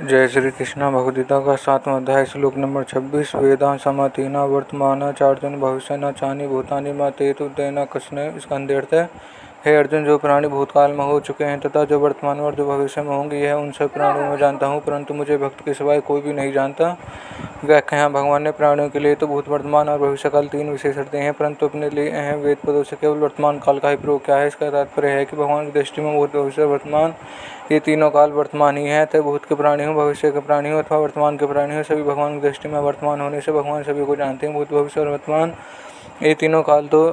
जय श्री कृष्ण। भगवद्गीता का 7वां अध्याय श्लोक नंबर 26। वेदां समातीना वर्तमानाचार्जुन भविष्य न चानि भूतानि मातेतु देना कृष्ण। इसका अर्थ है, हे अर्जुन, जो प्राणी भूतकाल में हो चुके हैं तथा जो वर्तमान में और जो भविष्य में होंगे, यह उन सब प्राणियों में जानता हूँ, परंतु मुझे भक्त के सिवाय कोई भी नहीं जानता। व्याख्या: भगवान ने प्राणियों के लिए तो भूत, वर्तमान और भविष्य काल तीन विशेषण दिए हैं, परंतु अपने लिए अहम वेद पदों से केवल वर्तमान काल का ही प्रयोग किया है। इसका तात्पर्य है कि भगवान की दृष्टि में भूत, भविष्य और वर्तमान ये तीनों काल वर्तमान ही है। तो भूत के प्राणी हो, भविष्य के प्राणी हो अथवा वर्तमान के प्राणी हो, सभी भगवान की दृष्टि में वर्तमान होने से भगवान सभी को जानते हैं। भूत, भविष्य और वर्तमान ये तीनों काल तो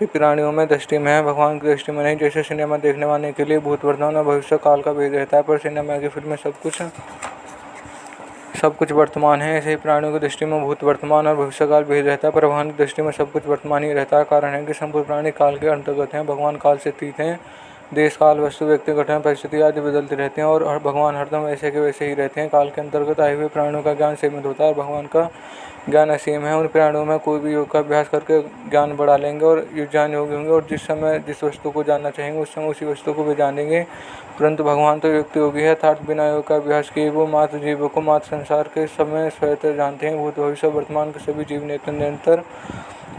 प्राणियों में दृष्टि में है, भगवान की दृष्टि में नहीं। जैसे सिनेमा देखने वाले के लिए भूत, वर्तमान और भविष्य काल का भेद रहता है, पर सिनेमा की फिल्म में सब कुछ वर्तमान है। ऐसे ही प्राणियों की दृष्टि में भूत, वर्तमान और भविष्य काल भेद रहता है, पर भगवान की दृष्टि में सब कुछ वर्तमान ही रहता है। कारण है कि संपूर्ण प्राणी काल के अंतर्गत हैं, भगवान काल से अतीत हैं। देश काल, वस्तु, व्यक्ति, घटना, परिस्थिति आदि बदलते रहते हैं और भगवान हरदम वैसे के वैसे ही रहते हैं। काल के अंतर्गत आए हुए प्राणियों का ज्ञान सीमित होता है और भगवान का ज्ञान असीम है। उन प्राणियों में कोई भी योग का अभ्यास करके ज्ञान बढ़ा लेंगे और ज्ञान योगी होंगे और जिस समय जिस वस्तु को जानना चाहेंगे उस समय उसी वस्तु को वे जानेंगे। परंतु भगवान तो युक्त योगी है, अर्थात बिना योग का अभ्यास किए वो मात्र जीवों को मात्र संसार के समय स्वतः जानते हैं। भूत, भविष्य, वर्तमान के सभी जीव निरंतर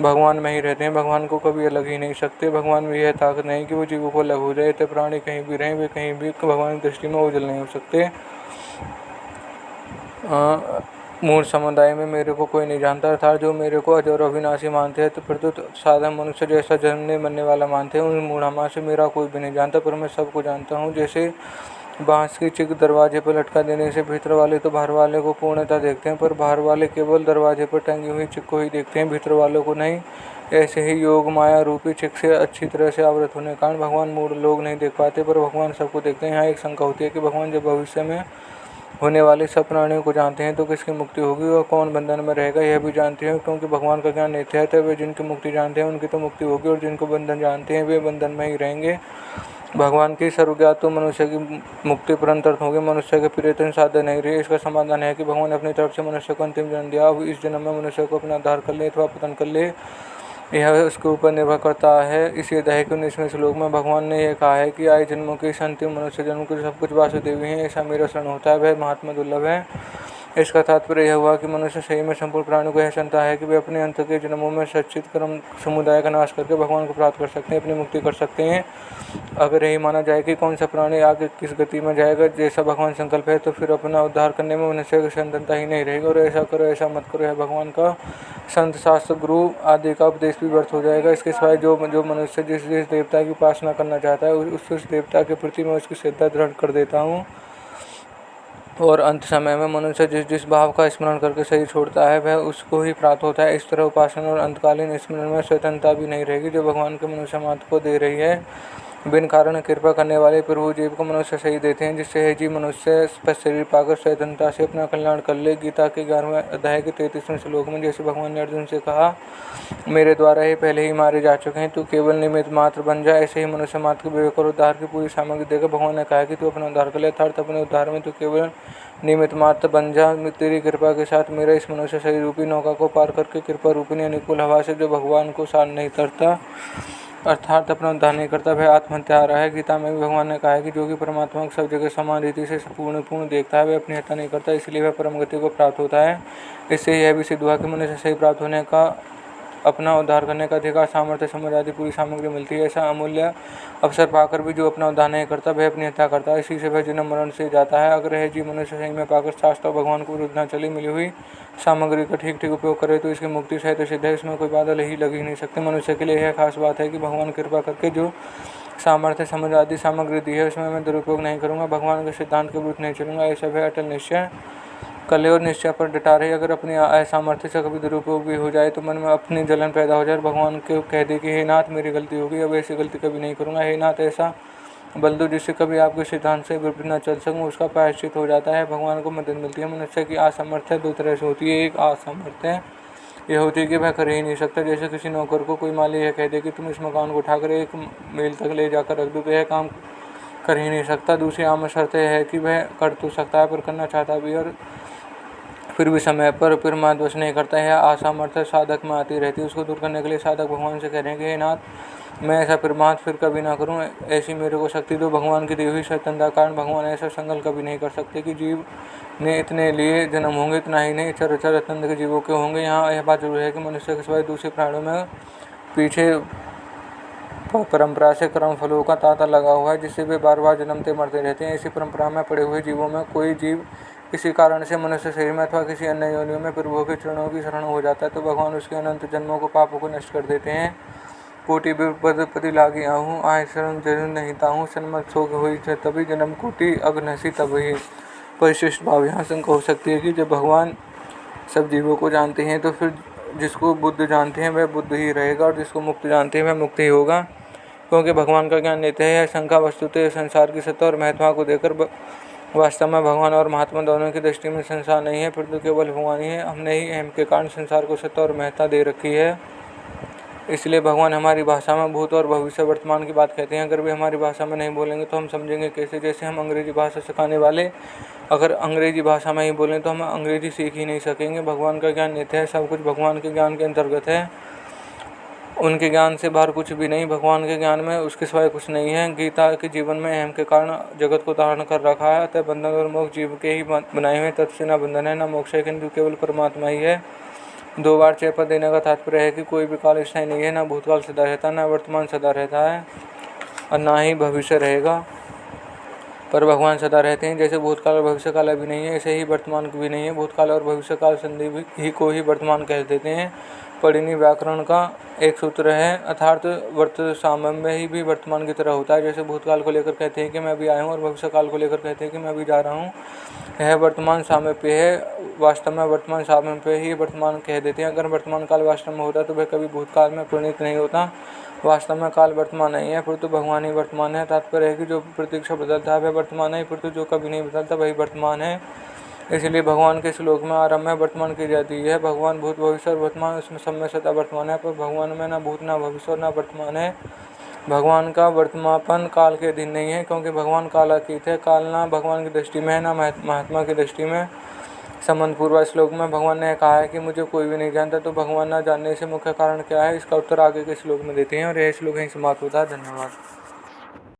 भगवान में ही रहते हैं, भगवान को कभी अलग ही नहीं सकते। भगवान में यह ताकत नहीं कि वो जीवों को अलग हो जाए। तो प्राणी कहीं भी रहें, वे कहीं भी भगवान की दृष्टि में ओझल नहीं हो सकते। मूल समुदाय में मेरे को कोई नहीं जानता, अर्थात जो मेरे को अजर अविनाशी मानते हैं तो प्रस्तुत साधारण मनुष्य जैसा जन्मने मरने वाला मानते हैं, उन मूढ़ामा से मेरा कोई भी नहीं जानता, पर मैं सबको जानता हूँ। जैसे बांस की चिक दरवाजे पर लटका देने से भीतर वाले तो बाहर वाले को पूर्णतः देखते हैं, पर बाहर वाले केवल दरवाजे पर टंगी हुई चिक को ही देखते हैं, भीतर वालों को नहीं। ऐसे ही योग माया रूपी चिक से अच्छी तरह से आवृत होने के कारण भगवान मूढ़ लोग नहीं देख पाते, पर भगवान सबको देखते हैं। यहाँ एक शंका होती है कि भगवान जब भविष्य में होने वाले सब प्राणियों को जानते हैं तो किसकी मुक्ति होगी और कौन बंधन में रहेगा, यह भी जानते हैं। क्योंकि भगवान का ज्ञान नित्य है, तो वे जिनकी मुक्ति जानते हैं उनकी तो मुक्ति होगी और जिनको बंधन जानते हैं वे बंधन में ही रहेंगे। भगवान की सर्वज्ञात तो मनुष्य की मुक्ति परंतर्थ होगी, मनुष्य के प्रियतम साधन नहीं रही। इसका समाधान है कि भगवान अपनी तरफ से मनुष्य को अंतिम जन्म दिया। अब इस जन्म में मनुष्य को अपना उद्धार कर ले अथवा पतन कर ले, यह उसके ऊपर निर्भर करता है। इसी अध्याय के 19वें श्लोक में भगवान ने यह कहा है कि आय जन्मों के इस अंतिम मनुष्य जन्म के सब कुछ वासुदेवी हैं, ऐसा मेरा शरण होता है, वह महात्मा दुर्लभ है। इसका तात्पर्य यह हुआ कि मनुष्य सही में संपूर्ण प्राणियों को यह क्षमता है कि वे अपने अंत के जन्मों में सच्चित कर्म समुदाय का नाश करके भगवान को प्राप्त कर सकते हैं, अपनी मुक्ति कर सकते हैं। अगर यही माना जाए कि कौन सा प्राणी आगे किस गति में जाएगा, जैसा भगवान संकल्प है, तो फिर अपना उद्धार करने में मनुष्य की स्वतंत्रता ही नहीं रहेगी। और ऐसा करो, ऐसा मत करो, यह भगवान का संत, शास्त्र, गुरु आदि का उपदेश भी व्यर्थ हो जाएगा। इसके सिवाय जो मनुष्य जिस देवता की उपासना करना चाहता है उस देवता के प्रति मैं उसकी श्रद्धा दृढ़ कर देता हूँ। और अंत समय में मनुष्य जिस भाव का स्मरण करके शरीर छोड़ता है वह उसको ही प्राप्त होता है। इस तरह उपासना और अंतकालीन स्मरण में स्वतंत्रता भी नहीं रहेगी जो भगवान के मनुष्य मात्र को दे रही है। बिन कारण कृपा करने वाले प्रभु जीव को मनुष्य सही देते हैं, जिससे है जीव मनुष्य स्पष्ट शरीर पाकर स्वतंत्रता से अपना कल्याण कर ले। गीता के 11वें अध्याय के 33वें श्लोक में जैसे भगवान ने अर्जुन से कहा, मेरे द्वारा ही पहले ही मारे जा चुके हैं, तू केवल निमित्त मात्र बन जा। ऐसे ही मनुष्य मात्र के विवेक और उद्धार की पूरी सामग्री देकर भगवान ने कहा कि तू अपना उद्धार कर ले, अर्थात अपने उद्धार में तू केवल निमित्त मात्र बन जा। तेरी कृपा के साथ मेरा इस मनुष्य शरीर रूपी नौका को पार करके कृपा रूपिणी अनुकूल हवा से जो भगवान को साथ नहीं करता, अर्थात अपना उद्धार नहीं करता, वह आत्महत्या आ रहा है। गीता में भी भगवान ने कहा है कि जो कि परमात्मा को सब जगह समान रीति से पूर्ण देखता है, वह अपनी हत्या नहीं करता, इसलिए वह परम गति को प्राप्त होता है। इससे यह भी सिद्ध हुआ कि मनुष्य सही प्राप्त होने का, अपना उद्धार करने का अधिकार, सामर्थ्य, समझ आदि पूरी सामग्री मिलती है। ऐसा अमूल्य अवसर पाकर भी जो अपना उद्धार नहीं करता वह अपनी हत्या करता है, इसी से वह जन्म मरण से जाता है। अगर यह जीव मनुष्य सही में पाकर शास्त्र भगवान को विरुद्ध न चली मिली हुई सामग्री का ठीक उपयोग करे तो इसकी मुक्ति सहित सिद्ध है, इसमें कोई बादल ही लग ही नहीं सकते। मनुष्य के लिए यह खास बात है कि भगवान कृपा करके जो सामर्थ्य, समझ आदि सामग्री दी है उसमें मैं दुरुपयोग नहीं करूँगा, भगवान के सिद्धांत के विरुद्ध नहीं चलूँगा। ऐसा वह अटल निश्चय कले और निश्चय पर डटा रहे। अगर अपनी असामर्थ्य से कभी दुरुपयोग भी हो जाए तो मन में अपनी जलन पैदा हो जाए, भगवान को कह दे कि हे नाथ, मेरी गलती होगी, अब ऐसी गलती कभी नहीं करूँगा। हे नाथ, ऐसा बल दो जिससे कभी आपके सिद्धांत से विपरीत न चल सकूँ, उसका प्रायश्चित हो जाता है, भगवान को मदद मिलती है। मनुष्य की असामर्थ्य दो तरह से होती है। एक असामर्थ्य यह होती है कि वह कर ही नहीं सकता, जैसे किसी नौकर को कोई माली यह कह दे कि तुम इस मकान को उठाकर 1 मील तक ले जाकर रख दो, तो यह काम कर ही नहीं सकता। दूसरी आम शर्त यह है कि वह कर तो सकता है पर करना चाहता भी, और फिर भी समय पर प्रमादवश नहीं करता है। असामर्थ्य साधक में आती रहती है, उसको दूर करने के लिए साधक भगवान से कह रहे हैं कि हे नाथ, मैं ऐसा प्रमाद फिर कभी ना करूं, ऐसी मेरे को शक्ति दो। भगवान की दी हुई स्वतंत्रता कारण भगवान ऐसा संकल्प कभी नहीं कर सकते कि जीव ने इतने लिए जन्म होंगे। इतना ही नहीं, चर अतंत्र के जीवों के होंगे। यहाँ यह बात जरूर है कि मनुष्य के सिवाय दूसरे प्राणियों में पीछे परंपरा से कर्म फलों का तांता लगा हुआ है, जिससे वे बार बार जन्मते मरते रहते हैं। इसी परंपरा में पड़े हुए जीवों में कोई जीव किसी कारण से मनुष्य शरीर में अथवा किसी अन्य योनियों में प्रभु के चरणों की शरण हो जाता है, तो भगवान उसके अनंत जन्मों को पापों को नष्ट कर देते हैं। कोटि पति लागी आहूँ, आय शरण जरूर नहीं ताहूँ, सन्मत शोक हुई तभी जन्म कोटि अघनसी तभी। परिशिष्ट भाव यहाँ शंका हो सकती है कि जब भगवान सब जीवों को जानते हैं तो फिर जिसको बुद्ध जानते हैं वह बुद्ध ही रहेगा और जिसको मुक्त जानते हैं वह मुक्त ही होगा, क्योंकि भगवान का ज्ञान लेते हैं। यह शंका वस्तुतः संसार की सत्ता और महत्ता को देकर वास्तव में भगवान और महात्मा दोनों की दृष्टि में संसार नहीं है, परंतु केवल भगवान ही है। हमने ही अहम के कारण संसार को सत्ता और महत्ता दे रखी है। इसलिए भगवान हमारी भाषा में भूत और भविष्य वर्तमान की बात कहते हैं। अगर वे हमारी भाषा में नहीं बोलेंगे तो हम समझेंगे कैसे? जैसे हम अंग्रेजी भाषा सिखाने वाले अगर अंग्रेजी भाषा में ही बोलें तो हम अंग्रेजी सीख ही नहीं सकेंगे। भगवान का ज्ञान नित्य है, सब कुछ भगवान के ज्ञान के अंतर्गत है, उनके ज्ञान से बाहर कुछ भी नहीं। भगवान के ज्ञान में उसके सिवाय कुछ नहीं है। गीता के जीवन में अहम के कारण जगत को धारण कर रखा है, अतः बंधन और मोक्ष जीव के ही बनाए हुए, तत्व से न बंधन है न मोक्ष है, किंतु केवल परमात्मा ही है। 2 बार 6 पद देने का तात्पर्य है कि कोई भी काल स्थायी नहीं है, न भूतकाल सदा रहता, न वर्तमान सदा रहता है और ना ही भविष्य रहेगा। पर भगवान सदा रहते हैं। जैसे भूतकाल और भविष्य काल अभी नहीं है, ऐसे ही वर्तमान भी नहीं है। भूतकाल और भविष्य काल संधि ही को ही वर्तमान कह देते हैं। पाणिनि व्याकरण का एक सूत्र है, अर्थात वर्त साम्य ही भी वर्तमान की तरह होता है। जैसे भूतकाल को लेकर कहते हैं कि मैं अभी आया हूँ और भविष्य काल को लेकर कहते हैं कि मैं अभी जा रहा हूँ, यह वर्तमान साम्य है। वास्तव में वर्तमान साम्य ही वर्तमान कह देते हैं। अगर वर्तमान काल वास्तव में होता तो वह कभी भूतकाल में परिणित नहीं होता। वास्तव में काल वर्तमान नहीं है, परंतु भगवान ही वर्तमान है। तात्पर्य है कि जो प्रतीक्षा बदलता है वह वर्तमान है, परंतु जो कभी नहीं बदलता वही वर्तमान है। इसलिए भगवान के श्लोक में आरंभ में वर्तमान की जाती है। भगवान भूत भविष्य और वर्तमान, उसमें सब में सदा वर्तमान है, पर भगवान में न भूत न भविष्य और न वर्तमान है। भगवान का वर्तमापन काल के अधीन नहीं है, क्योंकि भगवान कालातीत है। काल ना भगवान की दृष्टि में है न महात्मा की दृष्टि में। संबंध पूर्व श्लोक में भगवान ने कहा है कि मुझे कोई भी नहीं जानता, तो भगवान न जानने से मुख्य कारण क्या है, इसका उत्तर आगे के श्लोक में देते हैं। और यह श्लोक यहीं समाप्त होता है। धन्यवाद।